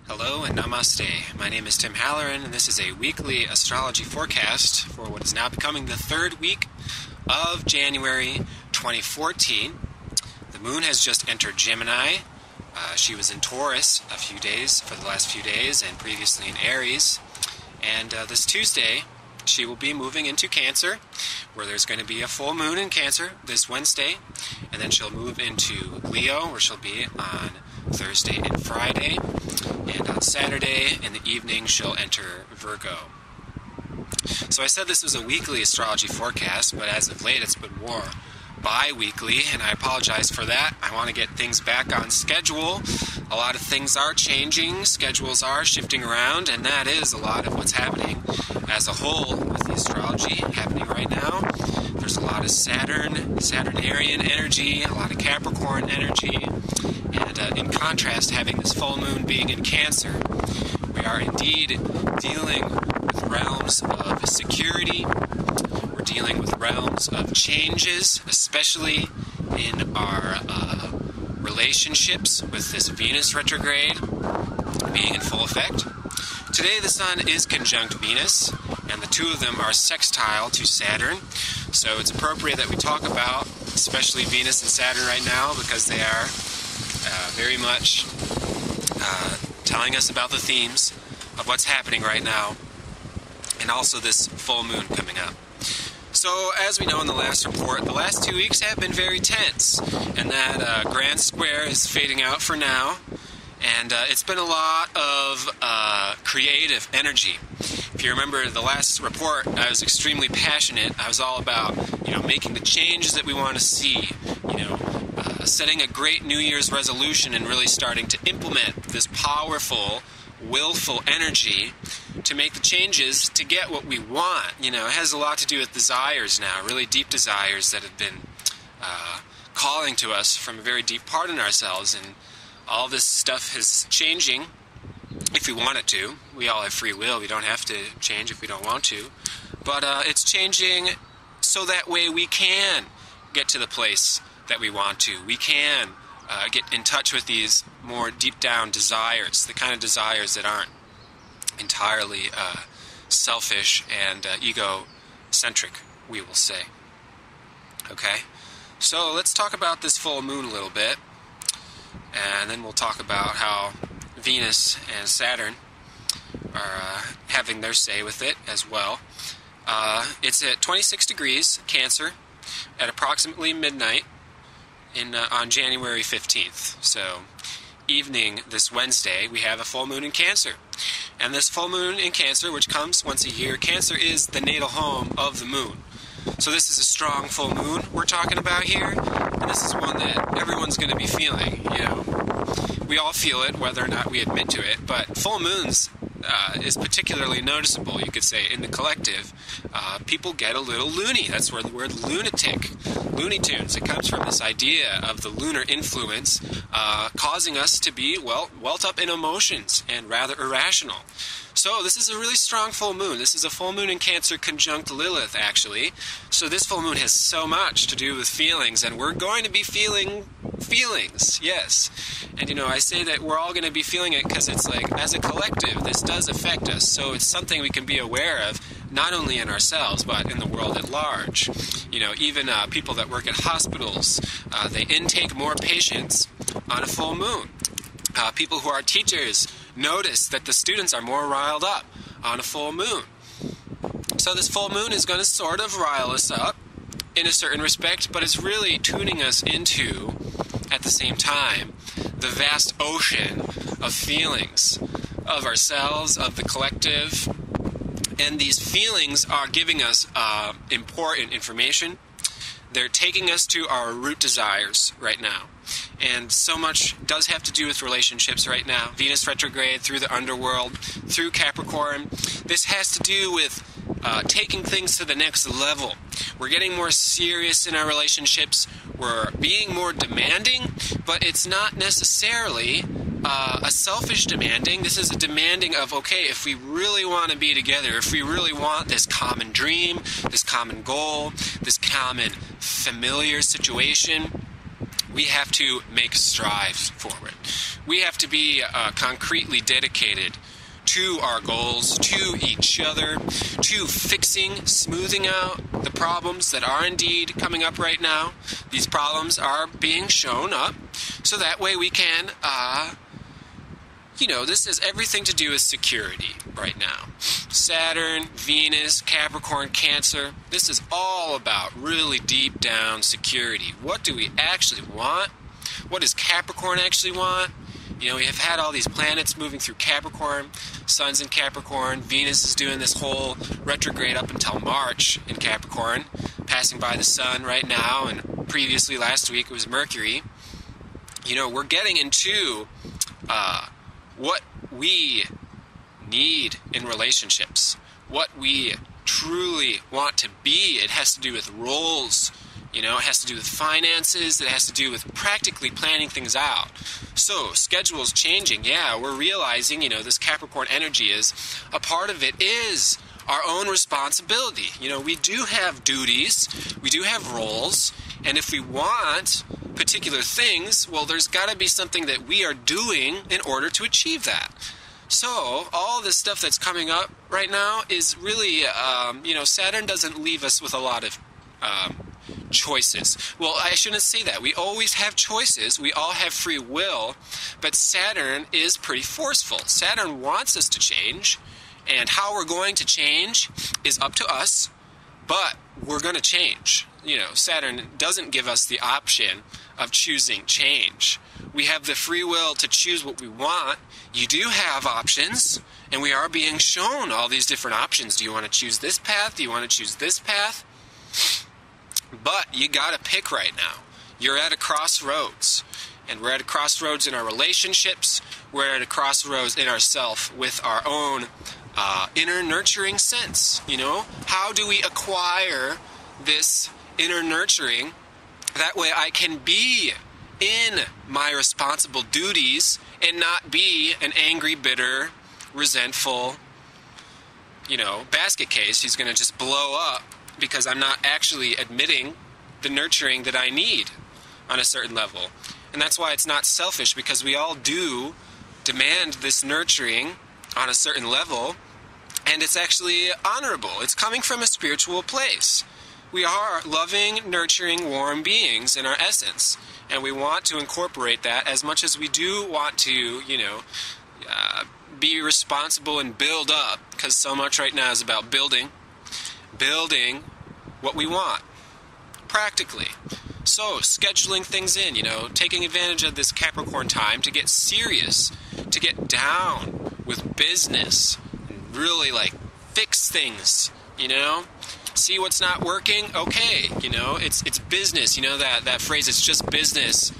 Hello and namaste. My name is Tim Halloran, and this is a weekly astrology forecast for what is now becoming the third week of January 2014. The moon has just entered Gemini. She was in Taurus for the last few days, and previously in Aries. And this Tuesday, she will be moving into Cancer, where there's going to be a full moon in Cancer this Wednesday. And then she'll move into Leo, where she'll be on Thursday and Friday. And on Saturday in the evening, she'll enter Virgo. So I said this was a weekly astrology forecast, but as of late it's been more bi-weekly, and I apologize for that. I want to get things back on schedule. A lot of things are changing, schedules are shifting around, and that is a lot of what's happening as a whole with the astrology happening right now. There's a lot of Saturnarian energy, a lot of Capricorn energy, and in contrast, having this full moon being in Cancer, we are indeed dealing with realms of security. We're dealing with realms of changes, especially in our relationships, with this Venus retrograde being in full effect. Today the Sun is conjunct Venus, and the two of them are sextile to Saturn. So it's appropriate that we talk about especially Venus and Saturn right now, because they are very much telling us about the themes of what's happening right now, and also this full moon coming up. So, as we know in the last report, the last 2 weeks have been very tense, and that grand square is fading out for now, and it's been a lot of creative energy. If you remember the last report, I was extremely passionate. I was all about, making the changes that we want to see, setting a great New Year's resolution and really starting to implement this powerful, willful energy to make the changes to get what we want. It has a lot to do with desires now, really deep desires that have been calling to us from a very deep part in ourselves, and all this stuff is changing if we want it to. We all have free will. We don't have to change if we don't want to. But it's changing so that way we can get to the place that we want to. We can get in touch with these more deep down desires, the kind of desires that aren't entirely selfish and egocentric, we will say. Okay? So let's talk about this full moon a little bit, and then we'll talk about how Venus and Saturn are having their say with it as well. It's at 26 degrees Cancer at approximately midnight on January 15th. So evening this Wednesday, we have a full moon in Cancer. And this full moon in Cancer, which comes once a year, Cancer is the natal home of the moon. So this is a strong full moon we're talking about here, and this is one that everyone's going to be feeling. We all feel it, whether or not we admit to it, but full moons is particularly noticeable, you could say, in the collective. People get a little loony. That's where the word lunatic, Looney Tunes, it comes from, this idea of the lunar influence causing us to be, welt up in emotions and rather irrational. So this is a really strong full moon. This is a full moon in Cancer conjunct Lilith, actually. So this full moon has so much to do with feelings, and we're going to be feeling feelings, yes. And I say that we're all going to be feeling it because it's like, as a collective, this does affect us. So it's something we can be aware of, not only in ourselves, but in the world at large. Even people that work at hospitals, they intake more patients on a full moon. People who are teachers notice that the students are more riled up on a full moon. So this full moon is going to sort of rile us up in a certain respect, but it's really tuning us into, at the same time, the vast ocean of feelings of ourselves, of the collective. And these feelings are giving us important information. They're taking us to our root desires right now. And so much does have to do with relationships right now. Venus retrograde through the underworld, through Capricorn. This has to do with taking things to the next level. We're getting more serious in our relationships. We're being more demanding, but it's not necessarily a selfish demanding. This is a demanding of, okay, if we really want to be together, if we really want this common dream, this common goal, this common familiar situation, we have to make strides forward. We have to be concretely dedicated to our goals, to each other, to fixing, smoothing out the problems that are indeed coming up right now. These problems are being shown up, so that way we can, this has everything to do with security right now. Saturn, Venus, Capricorn, Cancer, this is all about really deep down security. What do we actually want? What does Capricorn actually want? We have had all these planets moving through Capricorn. Sun's in Capricorn. Venus is doing this whole retrograde up until March in Capricorn, passing by the Sun right now, and previously last week it was Mercury. We're getting into what we need in relationships, what we truly want to be. It has to do with roles. It has to do with finances. It has to do with practically planning things out. So, schedules changing. Yeah, we're realizing, this Capricorn energy is, a part of it is our own responsibility. We do have duties. We do have roles. And if we want particular things, well, there's got to be something that we are doing in order to achieve that. So, all this stuff that's coming up right now is really, Saturn doesn't leave us with a lot of choices. Well, I shouldn't say that. We always have choices. We all have free will, but Saturn is pretty forceful. Saturn wants us to change, and how we're going to change is up to us, but we're going to change. Saturn doesn't give us the option of choosing change. We have the free will to choose what we want. You do have options, and we are being shown all these different options. Do you want to choose this path? Do you want to choose this path? But you gotta pick right now. You're at a crossroads. And we're at a crossroads in our relationships. We're at a crossroads in ourself with our own inner nurturing sense. How do we acquire this inner nurturing? That way I can be in my responsible duties and not be an angry, bitter, resentful, basket case who's gonna just blow up because I'm not actually admitting the nurturing that I need on a certain level. And that's why it's not selfish, because we all do demand this nurturing on a certain level, and it's actually honorable. It's coming from a spiritual place. We are loving, nurturing, warm beings in our essence, and we want to incorporate that as much as we do want to, be responsible and build up, because so much right now is about building what we want, practically. So, scheduling things in, taking advantage of this Capricorn time to get serious, to get down with business, and really, fix things, See what's not working? Okay, it's business, that phrase, it's just business.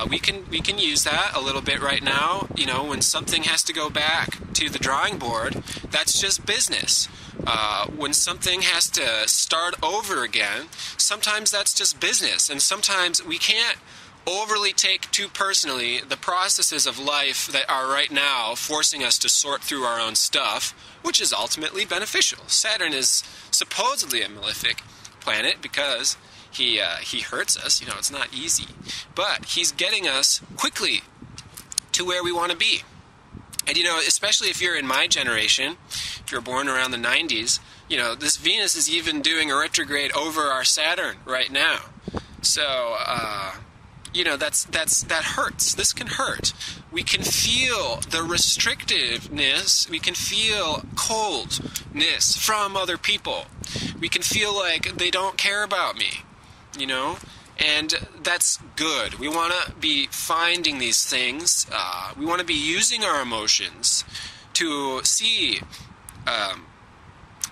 We can use that a little bit right now, when something has to go back to the drawing board, that's just business. When something has to start over again, sometimes that's just business, and sometimes we can't overly take too personally the processes of life that are right now forcing us to sort through our own stuff, which is ultimately beneficial. Saturn is supposedly a malefic planet because he hurts us. It's not easy, but he's getting us quickly to where we want to be. And especially if you're in my generation, if you're born around the 90s, this Venus is even doing a retrograde over our Saturn right now. So, that hurts. This can hurt. We can feel the restrictiveness. We can feel coldness from other people. We can feel like they don't care about me, And that's good. We want to be finding these things. We want to be using our emotions to see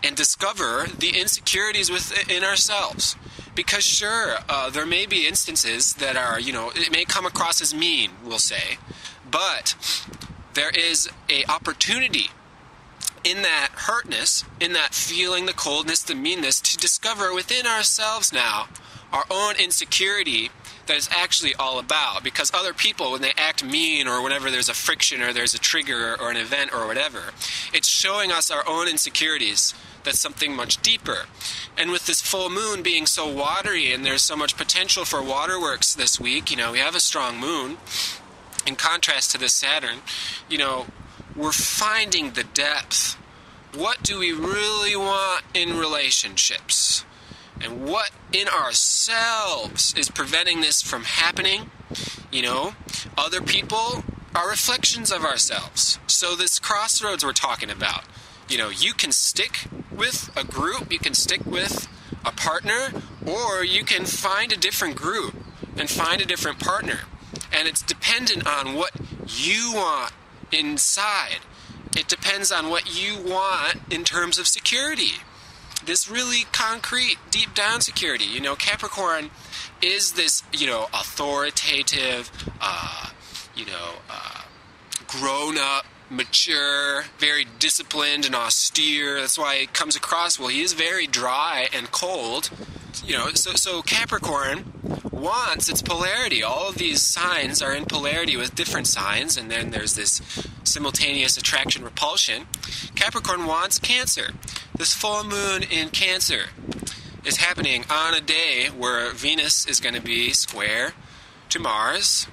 and discover the insecurities within ourselves. Because sure, there may be instances that are, it may come across as mean, we'll say, but there is an opportunity in that hurtness, in that feeling, the coldness, the meanness, to discover within ourselves now our own insecurity that it's actually all about. Because other people, when they act mean, or whenever there's a friction or there's a trigger or an event or whatever, it's showing us our own insecurities that's something much deeper. And with this full moon being so watery, and there's so much potential for waterworks this week, we have a strong moon, in contrast to this Saturn, we're finding the depth. What do we really want in relationships? And what in ourselves is preventing this from happening? Other people are reflections of ourselves. So this crossroads we're talking about, you can stick with a group, you can stick with a partner, or you can find a different group and find a different partner. And it's dependent on what you want inside. It depends on what you want in terms of security. This really concrete, deep down security. Capricorn is this, authoritative, grown up, mature, very disciplined and austere. That's why it comes across, he is very dry and cold. So Capricorn wants its polarity. All of these signs are in polarity with different signs, and then there's this simultaneous attraction repulsion. Capricorn wants Cancer. This full moon in Cancer is happening on a day where Venus is going to be square to Mars.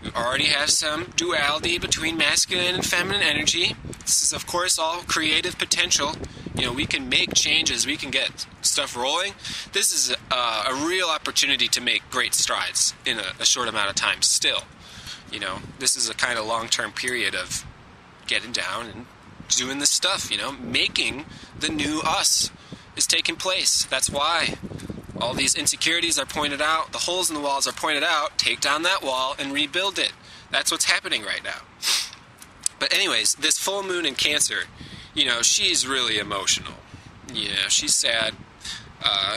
We already have some duality between masculine and feminine energy. This is, of course, all creative potential. We can make changes. We can get stuff rolling. This is a real opportunity to make great strides in a short amount of time still. This is a kind of long-term period of getting down and doing this stuff, making the new us is taking place. That's why all these insecurities are pointed out, the holes in the walls are pointed out. Take down that wall and rebuild it. That's what's happening right now. But anyways, this full moon in Cancer, she's really emotional. She's sad.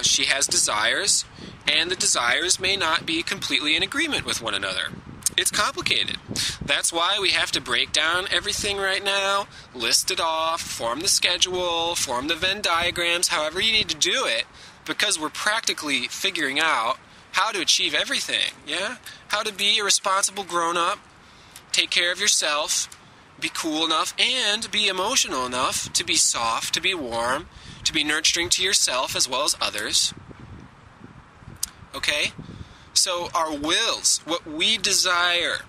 She has desires, and the desires may not be completely in agreement with one another. It's complicated. That's why we have to break down everything right now, list it off, form the schedule, form the Venn diagrams, however you need to do it, because we're practically figuring out how to achieve everything, How to be a responsible grown-up, take care of yourself, be cool enough, and be emotional enough to be soft, to be warm, to be nurturing to yourself as well as others. Okay? So our wills, what we desire,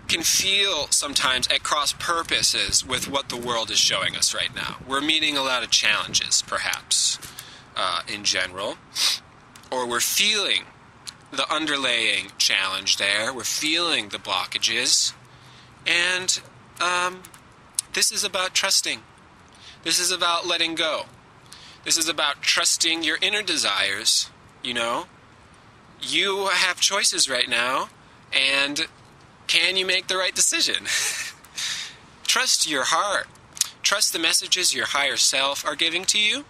can feel sometimes at cross purposes with what the world is showing us right now. We're meeting a lot of challenges, perhaps, in general. Or we're feeling the underlying challenge there. We're feeling the blockages. And this is about trusting. This is about letting go. This is about trusting your inner desires, You have choices right now, and can you make the right decision? Trust your heart. Trust the messages your higher self are giving to you,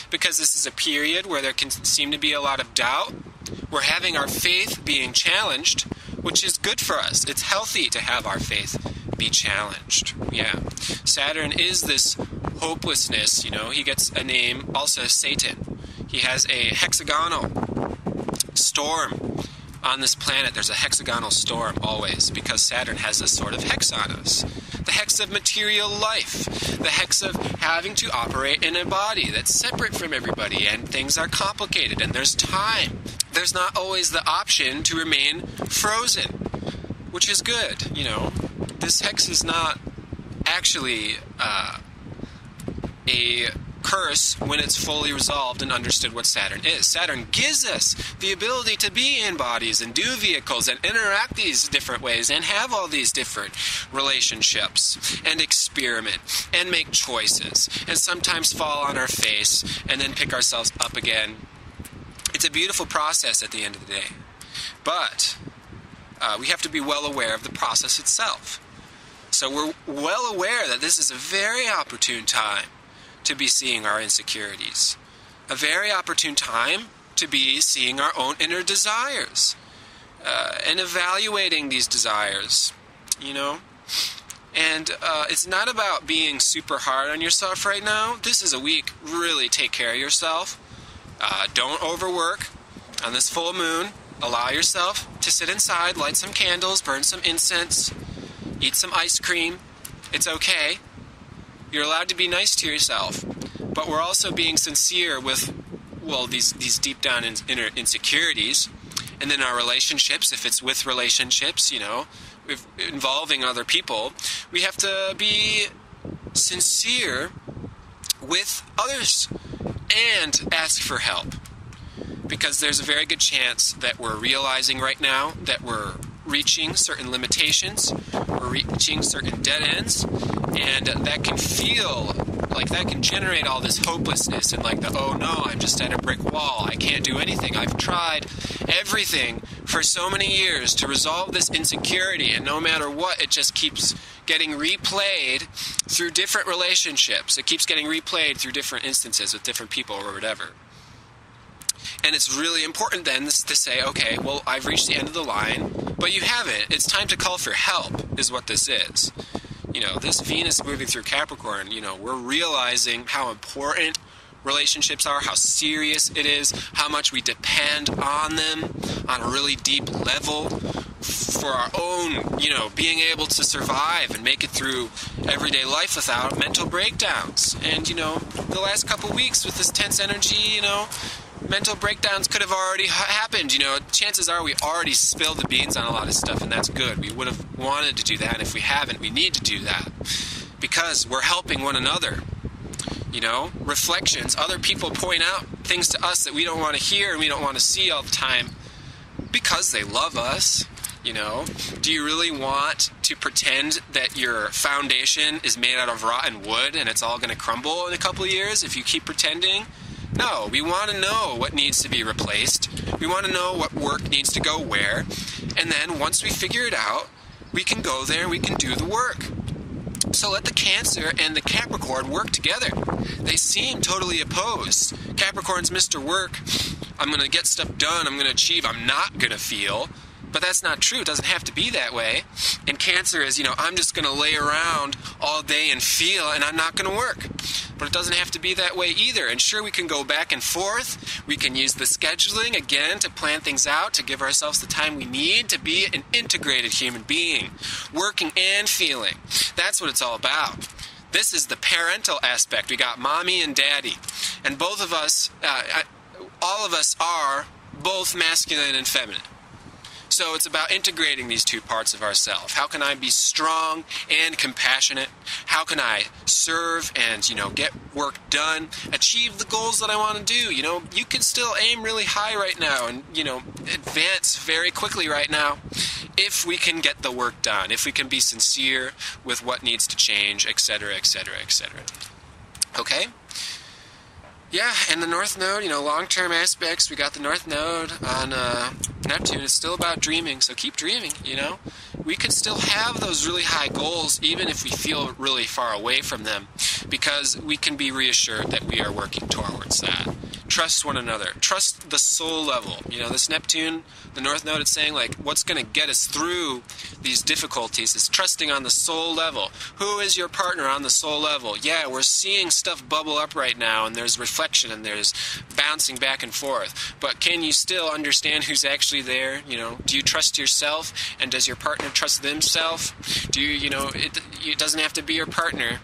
because this is a period where there can seem to be a lot of doubt. We're having our faith being challenged, which is good for us. It's healthy to have our faith be challenged. Saturn is this hopelessness, He gets a name, also Satan. He has a hexagonal storm on this planet. There's a hexagonal storm always, because Saturn has this sort of hex on us. The hex of material life, the hex of having to operate in a body that's separate from everybody, and things are complicated, and there's time. There's not always the option to remain frozen, which is good. This hex is not actually a curse when it's fully resolved and understood what Saturn is. Saturn gives us the ability to be in bodies and do vehicles and interact these different ways and have all these different relationships and experiment and make choices and sometimes fall on our face and then pick ourselves up again. It's a beautiful process at the end of the day. But we have to be well aware of the process itself. So we're well aware that this is a very opportune time to be seeing our insecurities. A very opportune time to be seeing our own inner desires and evaluating these desires, And it's not about being super hard on yourself right now. This is a week, really take care of yourself. Don't overwork on this full moon. Allow yourself to sit inside, light some candles, burn some incense, eat some ice cream. It's okay. You're allowed to be nice to yourself. but we're also being sincere with, well, these deep down inner insecurities. And then our relationships, if it's with relationships, involving other people, we have to be sincere with others and ask for help. Because there's a very good chance that we're realizing right now that we're reaching certain limitations, we're reaching certain dead ends, and that can feel like that can generate all this hopelessness and like oh no, I'm just at a brick wall, I can't do anything, I've tried everything for so many years to resolve this insecurity, and no matter what, it just keeps getting replayed through different relationships, it keeps getting replayed through different instances with different people or whatever. And it's really important then to say, okay, well, I've reached the end of the line, but you haven't. It's time to call for help, is what this is. This Venus moving through Capricorn, we're realizing how important relationships are, how serious it is, how much we depend on them on a really deep level for our own, being able to survive and make it through everyday life without mental breakdowns. And, the last couple weeks with this tense energy, mental breakdowns could have already happened. Chances are we already spilled the beans on a lot of stuff, and that's good. We would have wanted to do that, and if we haven't, we need to do that because we're helping one another. Reflections. Other people point out things to us that we don't want to hear and we don't want to see all the time because they love us. Do you really want to pretend that your foundation is made out of rotten wood and it's all going to crumble in a couple of years if you keep pretending? No, we want to know what needs to be replaced. We want to know what work needs to go where. And then once we figure it out, we can go there and we can do the work. So let the Cancer and the Capricorn work together. They seem totally opposed. Capricorn's Mr. Work. I'm going to get stuff done. I'm going to achieve. I'm not going to feel. But that's not true. It doesn't have to be that way. And Cancer is, I'm just going to lay around all day and feel, and I'm not going to work. But it doesn't have to be that way either. And sure, we can go back and forth. We can use the scheduling, again, to plan things out, to give ourselves the time we need to be an integrated human being, working and feeling. That's what it's all about. This is the parental aspect. We got mommy and daddy. And both of us, all of us are both masculine and feminine. So it's about integrating these two parts of ourselves. How can I be strong and compassionate? How can I serve and, get work done, achieve the goals that I want to do? You can still aim really high right now and, advance very quickly right now if we can get the work done, if we can be sincere with what needs to change, etc., etc., etc. Okay? Yeah, and the North Node, long-term aspects, we got the North Node on Neptune. It's still about dreaming, so keep dreaming, We can still have those really high goals even if we feel really far away from them because we can be reassured that we are working towards that. Trust one another. Trust the soul level. This Neptune, the North Node, it's saying, what's going to get us through these difficulties is trusting on the soul level. Who is your partner on the soul level? Yeah, we're seeing stuff bubble up right now, and there's reflection, and there's bouncing back and forth. But can you still understand who's actually there? Do you trust yourself, and does your partner trust themselves? Do you, it doesn't have to be your partner,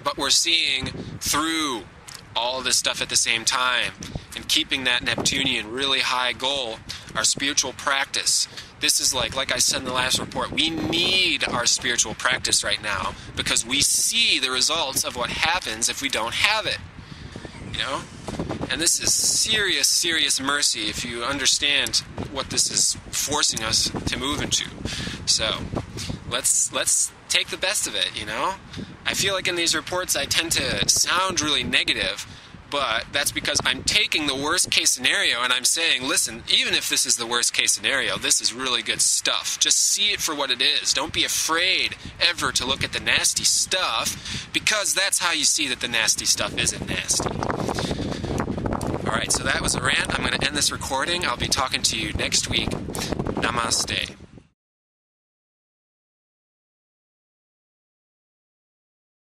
but we're seeing through all this stuff at the same time and keeping that Neptunian really high goal, our spiritual practice. This is like I said in the last report, we need our spiritual practice right now because we see the results of what happens if we don't have it. And this is serious, serious mercy if you understand what this is forcing us to move into. So let's take the best of it, I feel like in these reports I tend to sound really negative, but that's because I'm taking the worst case scenario and I'm saying, listen, even if this is the worst case scenario, this is really good stuff. Just see it for what it is. Don't be afraid ever to look at the nasty stuff because that's how you see that the nasty stuff isn't nasty. Alright, so that was a rant. I'm going to end this recording. I'll be talking to you next week. Namaste.